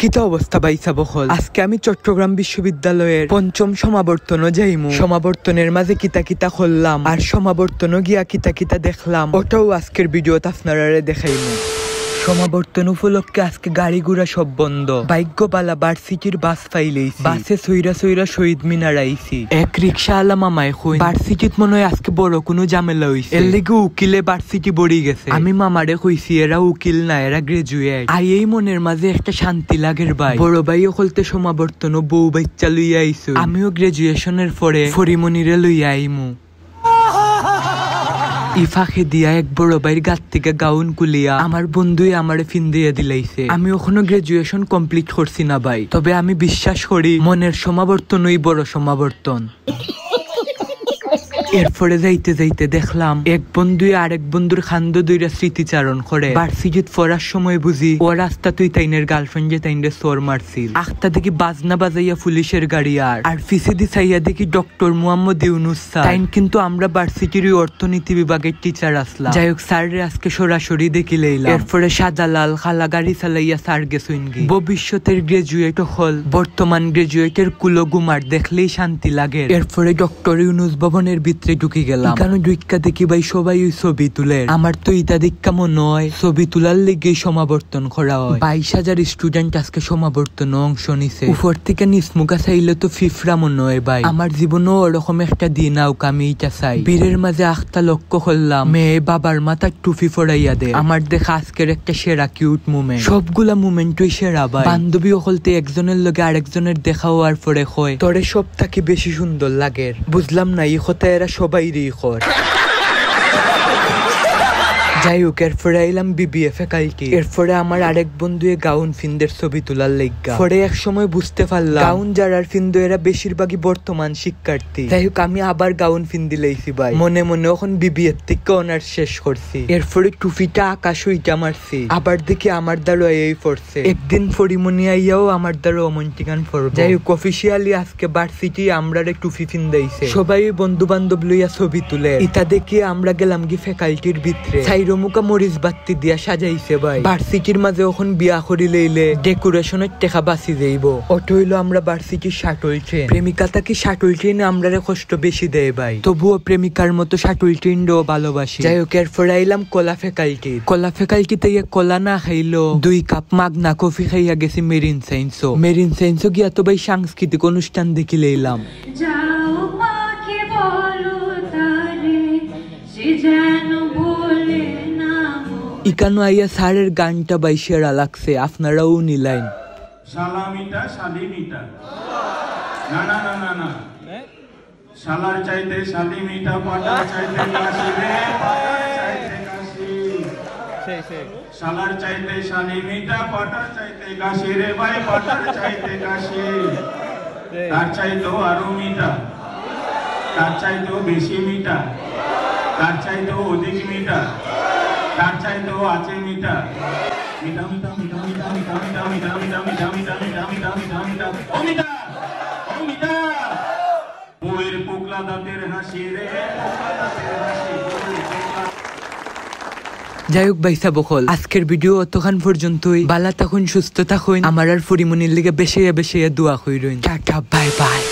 কিতা অবস্থা বাইসা বহল। আজকে আমি চট্টগ্রাম বিশ্ববিদ্যালয়ের পঞ্চম সমাবর্তনও যাইমু। সমাবর্তনের মাঝে কিতা কিতা করলাম আর সমাবর্তনও গিয়া কিতা কিতা দেখলাম ওটাও আজকের ভিডিওতে আপনারা দেখাইমু। সমাবর্তন উপলক্ষে আজকে গাড়ি ঘোড়া সব বন্ধ। ভাগ্যবালা ভার্সিটির বাস পাইলেইছি। বাসে সইরা সইরা শহীদ মিনার আইছি। এক রিক্সা আলা মামাই কই ভার্সিটিত মনে হয় আজকে বড় কোনো ঝামেলা হইছে, এর লেগে উকিলে ভার্সিটি বড়ি গেছে। আমি মামারে কইছি এরা উকিল না, এরা গ্রাজুয়েট। আইয়েই মনের মাঝে একটা শান্তি লাগের ভাই। বড় ভাইও হলতে সমাবর্তন বউ বাচ্চা লইয়া আইছো। আমিও গ্রাজুয়েশনের পরে ফরিমনিরে লইয়া আইমু। ইফাকে দিয়া এক বড় ভাইয়ের গাত থেকে গাউন কুলিয়া আমার বন্ধুই আমারে ফিন দিয়ে দিলাইছে। আমি ওখানে গ্রাজুয়েশন কমপ্লিট করছি না ভাই, তবে আমি বিশ্বাস করি মনের সমাবর্তনই বড় সমাবর্তন। এরপরে যাইতে যাইতে দেখলাম এক বন্ধুই আরেক বন্ধুর খান্দ দুইরা স্মৃতিচারণ করে। ভার্সিটিত পড়ার সময় বুঝি ও রাস্তা তুই তাইনের গার্লফ্রেন্ড যে তাইনের সোর মারছিল। আখতা দেখি বাজনা বাজাইয়া পুলিশের গাড়ি আর পিছে দি চাইয়া দেখি ডক্টর মুহাম্মদ ইউনুস স্যার। তাইন কিন্তু আমরা ভার্সিটির অর্থনীতি বিভাগের টিচার আসলাম। যাই হোক স্যারের আজকে সরাসরি দেখি লইলাম। এরপরে সাদা লাল খালা গাড়ি চালাইয়া স্যার গেছইন গি। ভবিষ্যতের গ্রাজুয়েট হল বর্তমান গ্রাজুয়েটের কুলো গুমার দেখলেই শান্তি লাগে। এরপরে ডক্টর ইউনুস ভবনের ঢুকি গেলাম। কারণ দুইকা দেখি ভাই সবাই ওই ছবি তুলে। আমার তো ইটা দেখা মনে হয় ছবি তোলার লেগে সমাবর্তন করা হয়। 22,000 স্টুডেন্ট আজকে সমাবর্তন অংশ নিছে। উপর থেকে নিসমুখা চাইলে তো ফিফরা মনে হয় ভাই। আমার জীবনেও ওরকম একটা দিন আউক আমি ইটা চাই। বীরের মাঝে আখতা লক্ষ্য করলাম মেয়ে বাবার মাথার টুপি ফড়াইয়া দে। আমার দেখা আজকের একটা সেরা কিউট মুমেন্ট। সবগুলা মুমেন্টই সেরা ভাই। বান্ধবী হলতে একজনের লগে আরেকজনের দেখা হওয়ার পরে হয় তোরে সব থাকি বেশি সুন্দর লাগে। বুঝলাম না এই কথা এরা সবাই রিখর। যাই হোক এরপরে আইলাম বিবিএ ফ্যাকাল্টি। এরপরে আমার আরেক বন্ধু গাউন ফিনদের ছবি তোলার লেগা। পরে এক সময় বুঝতে পারলাম গাউন যারার ফিন্দু এরা বেশিরভাগই বর্তমান শিক্ষার্থী। যাই হোক আমি আবার গাউন ফিন দিলেইছি ভাই। মনে মনে এখন বিবিএ থেকে অনার্স শেষ করছি। এরপরে টুপিটা আকাশ উইটা মারছি। আবার দেখি আমার দ্বারা এই পড়ছে। একদিন ফরিমনি আইয়াও আমার দ্বারা অমন্টিকান পড়ব। যাই হোক অফিসিয়ালি আজকে ভার্সিটি আমরারে টুপি ফিন দিয়েছে। সবাই বন্ধু বান্ধব লইয়া ছবি তুলে। ইটা দেখি আমরা গেলাম কি ফ্যাকাল্টির ভিতরে। মুকা মরিচ বাত্তি দিয়া সাজাইছে ভাই। ভার্সিটির মাঝে এখন বিয়া করি লইলে ডেকোরেশনের টেকা বাঁচি যাইব। ওটা হইলো আমরা ভার্সিটির শাটল ট্রেন। প্রেমিকা তাকে শাটল ট্রেনে আমরা কষ্ট বেশি দেয় ভাই, তবুও প্রেমিকার মতো শাটল ট্রেনও ভালোবাসি। যাই হোক এরপরে আইলাম কলা ফ্যাকাল্টি। কলা ফ্যাকাল্টিতে কলা না খাইলো 2 কাপ মাগনা কফি খাইয়া গেছি মেরিন সায়েন্সও। মেরিন সায়েন্সও গিয়া তো ভাই সাংস্কৃতিক অনুষ্ঠান দেখি লইলাম। ইকানো আইয়া স্যারের গানটা বাই সেরা লাগছে, আপনারাও নিলাইন। সালামিটা শালিমিটা না না না না না শালার চাইতে শালিমিটা পাটার চাইতে কাশি রে পাটার চাইতে কাশি শালার চাইতে শালিমিটা পাটার চাইতে কাশি রে ভাই পাটার চাইতে কাশি। তার চাইতো আরো মিটা, তার চাইতো বেশি মিটা, তার চাইতো অধিক মিটা, তার চাইতো আছে মিটা। মিটা মিটা মিটা মিটা মিটা মিটা মিটা মিটা মিটা মিটা মিটা মিটা মিটা মিটা ও মিটা ও মিটা। বউয়ের পোকলা দাঁতের হাসি রে পোকলা দাঁতের হাসি। যাই হোক ভাইসা বকল আজকের ভিডিও অতক্ষণ পর্যন্তই। বালা থাকুন, সুস্থ থাকুন। আমার আর ফরিমনির লিগে বেশি বেশি দোয়া কইরইন। Tata bye bye.